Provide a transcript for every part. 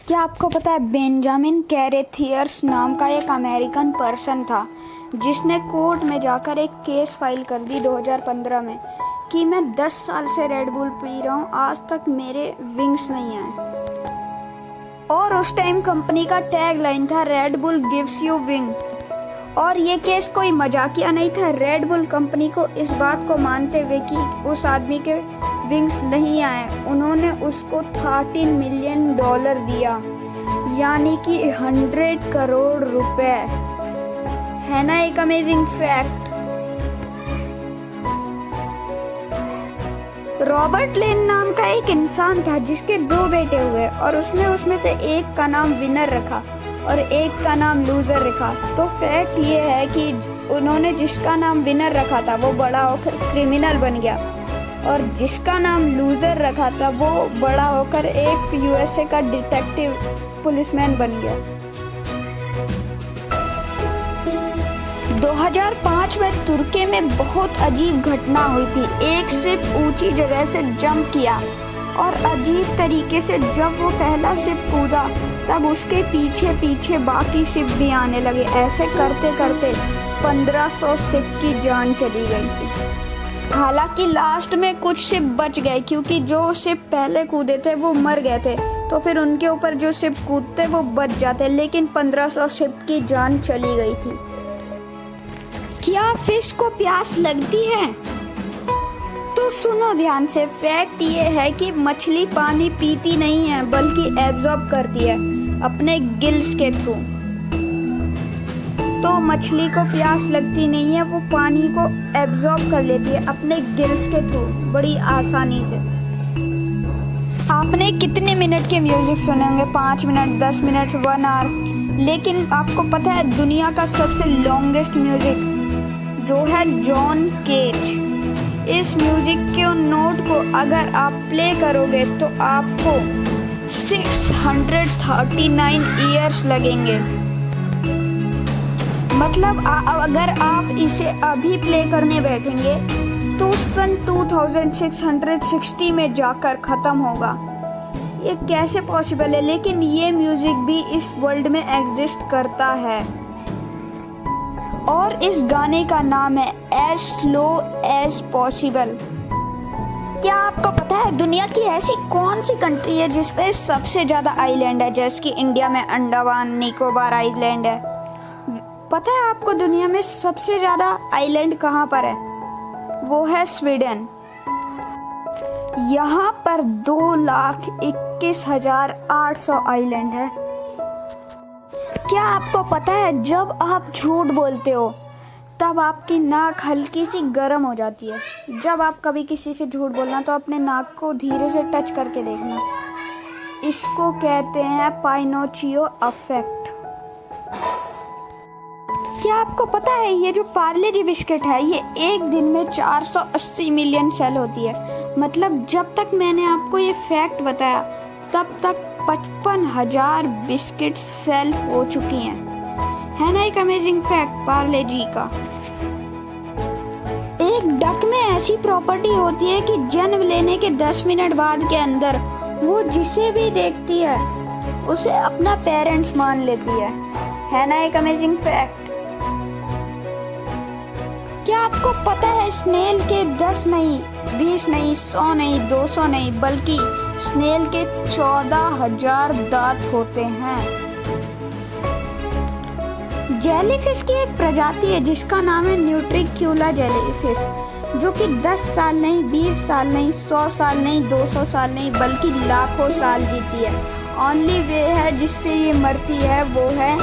क्या आपको पता है बेंजामिन कैरेथियर्स नाम का एक अमेरिकन पर्सन था जिसने कोर्ट में जाकर एक केस फाइल कर दी 2015 में कि मैं 10 साल से रेड बुल पी रहा हूँ, आज तक मेरे विंग्स नहीं आए। और उस टाइम कंपनी का टैग लाइन था red bull gives you wing. और ये केस कोई मजाकिया नहीं था। रेड बुल कंपनी को इस बात को मानते हुए कि उस आदमी के विंग्स नहीं आए, उन्होंने उसको $13 मिलियन दिया, यानी कि 100 करोड़ रुपए। है ना एक अमेजिंग फैक्ट। रॉबर्ट लेन नाम का एक इंसान था जिसके 2 बेटे हुए और उसमें से एक का नाम विनर रखा और एक का नाम लूजर रखा। तो फैक्ट ये है कि उन्होंने जिसका नाम विनर रखा था वो बड़ा होकर क्रिमिनल बन गया और जिसका नाम लूजर रखा था वो बड़ा होकर एक यूएसए का डिटेक्टिव पुलिसमैन बन गया। 2005 में तुर्की में बहुत अजीब घटना हुई थी। एक शिप ऊंची जगह से जंप किया और अजीब तरीके से जब वो पहला शिप कूदा तब उसके पीछे पीछे बाकी शिप भी आने लगे। ऐसे करते करते 1500 शिप की जान चली गई थी। हालांकि लास्ट में कुछ शिप बच गए क्योंकि जो शिप पहले कूदे थे वो मर गए थे, तो फिर उनके ऊपर जो शिप कूदते वो बच जाते, लेकिन 1500 शिप की जान चली गई थी। क्या फिश को प्यास लगती है? तो सुनो ध्यान से। फैक्ट ये है कि मछली पानी पीती नहीं है बल्कि एब्जॉर्ब करती है अपने गिल्स के थ्रू। तो मछली को प्यास लगती नहीं है, वो पानी को एब्जॉर्ब कर लेती है अपने गिल्स के थ्रू बड़ी आसानी से। आपने कितने मिनट के म्यूजिक सुने होंगे? 5 मिनट, 10 मिनट, 1 आवर। लेकिन आपको पता है दुनिया का सबसे लॉन्गेस्ट म्यूजिक जो है जॉन केज। इस म्यूजिक के नोट को अगर आप प्ले करोगे तो आपको 639 ईयर्स लगेंगे। मतलब अगर आप इसे अभी प्ले करने बैठेंगे तो सन 2660 में जाकर ख़त्म होगा। ये कैसे पॉसिबल है? लेकिन ये म्यूजिक भी इस वर्ल्ड में एग्जिस्ट करता है और इस गाने का नाम है एज स्लो एज पॉसिबल। क्या आपको पता है दुनिया की ऐसी कौन सी कंट्री है जिसपे सबसे ज़्यादा आइलैंड है? जैसे कि इंडिया में अंडमान निकोबार आइलैंड है। पता है आपको दुनिया में सबसे ज़्यादा आइलैंड कहाँ पर है? वो है स्वीडन। यहाँ पर 2,21,800 आइलैंड है। क्या आपको पता है जब आप झूठ बोलते हो तब आपकी नाक हल्की सी गर्म हो जाती है? जब आप कभी किसी से झूठ बोलना तो अपने नाक को धीरे से टच करके देखना। इसको कहते हैं पाइनोचियो इफेक्ट। क्या आपको पता है ये जो पार्ले जी बिस्किट है ये एक दिन में 480 मिलियन सेल होती है। मतलब जब तक मैंने आपको ये फैक्ट बताया तब तक 55,000 बिस्किट सेल हो चुकी हैं। है ना एक अमेजिंग फैक्ट पार्ले जी का। एक डक में ऐसी प्रॉपर्टी होती है कि जन्म लेने के 10 मिनट बाद के अंदर वो जिसे भी देखती है उसे अपना पेरेंट्स मान लेती है। है ना एक अमेजिंग फैक्ट। क्या आपको पता है स्नेल के 10 नहीं, 20 नहीं, 100 नहीं, 200 नहीं बल्कि स्नेल के 14,000 दांत होते हैं। जेलीफिश की एक प्रजाति है जिसका नाम है न्यूट्रिक्यूला जेलीफिश, जो कि 10 साल नहीं, 20 साल नहीं, 100 साल नहीं, 200 साल नहीं बल्कि लाखों साल जीती है। ओनली वे है जिससे ये मरती है वो है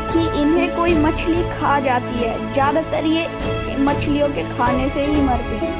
कि इन्हें कोई मछली खा जाती है। ज़्यादातर ये मछलियों के खाने से ही मरती है।